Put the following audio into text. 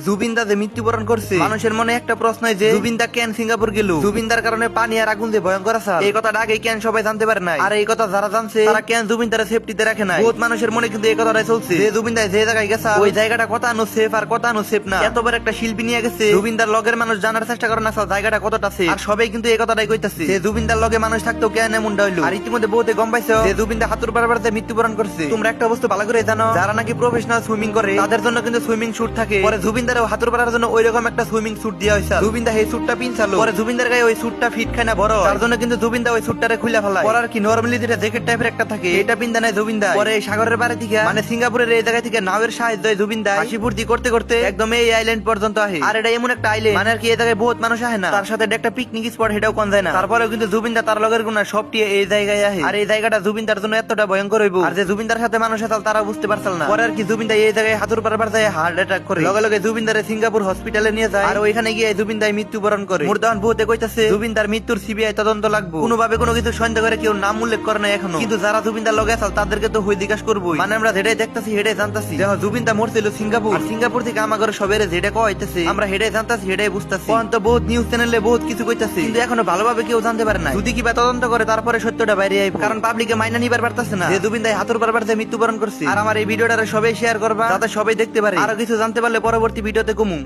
জুবিনদা যে মৃত্যুবরণ করছে, মানুষের মনে একটা প্রশ্ন যে জুবিনদা কেন সিঙ্গাপুর গেল, জুবিনদার কারণে পানি আর আগুন যে ভয়ঙ্কর আছে, এই কথাটা আগে কেন সবাই জানতে পারে নাই। আর এই কথা যারা জানছে তারা কেন জুবিনদার সেফটিতে রাখে নাই। বহুত মানুষের মনে কিন্তু এই কথাটাই চলছে যে জুবিনদা যে জায়গায় গেছে ওই জায়গাটা কত আনো সেফ আর কত আনো সেফ না। এত বড় একটা শিল্পী নিয়ে গেছে, জুবিনদার লগের মানুষ জানার চেষ্টা করে না জায়গাটা কতটা সেফ। আর সবাই কিন্তু এই কথাটাই কইতাছে যে জুবিনদার লগে মানুষ থাকতো কেন এমনটা হইলো। আর ইতিমধ্যে বহুতে গম পাইছো যে জুবিনদা হাতুর বারবার মৃত্যুবরণ করছে। তোমরা একটা বস্তু ভালো করে জানো, যারা নাকি প্রফেশনাল সুইমিং করে তাদের জন্য কিন্তু সুইমিং স্যুট থাকে। পরে জুবিনদারও হাতুর পাড়ার জন্য ওই রকম একটা সুইমিং স্যুট দেওয়া হয়েছে। জুবিনদা এই স্যুটটা পিনছালো, পরে জুবিনদার গায়ে ওই স্যুটটা ফিট খায় না বড়, তার জন্য কিন্তু জুবিনদা ওই স্যুটটারে খুলে ফেলায়। পরে আর কি নরমালি যেটা জ্যাকেট টাইপের একটা থাকে এটা পিনদা নাই জুবিনদা। পরে এই সাগরের বাড়ি থেকে মানে সিঙ্গাপুরের এই জায়গা থেকে নাওয়ের সাহায্য জুবিনদা হাসি ফুর্তি করতে করতে একদম এই আইল্যান্ড পর্যন্ত আসে। আর এটা এমন একটা আইল্যান্ড মানে আর কি এই জায়গায় বহুত মানুষ আসে না, তার সাথে একটা পিকনিক স্পট সেটাও কোন যায় না। তারপরেও কিন্তু জুবিনদা তার লগের গুণা সবটি এই জায়গায় আসে। আর এই জায়গাটা জুবিনদার জন্য এতটা ভয়ঙ্কর হইব আর যে জুবিনদার সাথে মানুষ আছে তারা বুঝতে পারছিল না। পরে আর কি জুবিনদা এই জায়গায় হাতুর পারবার যায় হার্ট অ্যাটাক করে, লগে লগে জুবিনদারে সিঙ্গাপুর হসপিটালে নিয়ে যায়। আর ওইখানে গিয়ে জুবিনদাই মৃত্যুবরণ করে। মুর্দান বহুতে কইতাছে জুবিনদার মৃত্যুর সিবিআই তদন্ত লাগবে। কোনোভাবে কোনো কিছু সন্দেহ করে কেউ নাম উল্লেখ করে না এখনো, কিন্তু যারা জুবিনদার লগে আছে তাদেরকে তো হই জিজ্ঞাসা করবোই। মানে আমরা যেটাই দেখতাছি হেডে জানতাছি দেখো জুবিনদা মরছিল সিঙ্গাপুর, আর সিঙ্গাপুর থেকে আমাদের সবের যেটা কইতেছে আমরা হেডে জানতাছি হেডাই বুঝতাছি। তো বহুত নিউজ চ্যানেলে বহুত কিছু কইতাছে, কিন্তু এখনো ভালোভাবে কেউ জানতে পারে না। যদি কিবা তদন্ত করে তারপরে সত্যটা বাইরে আইব, কারণ পাবলিকে মাইনা নিবার পারতাছে না যে জুবিনদাই হাতুর বারবার মৃত্যুবরণ করছে। আর আমার এই ভিডিওটা সবাই শেয়ার করবা যাতে সবাই দেখতে পারে, আরো কিছু জানতে পারলে পরবর্তী ভিডিওতে কমু।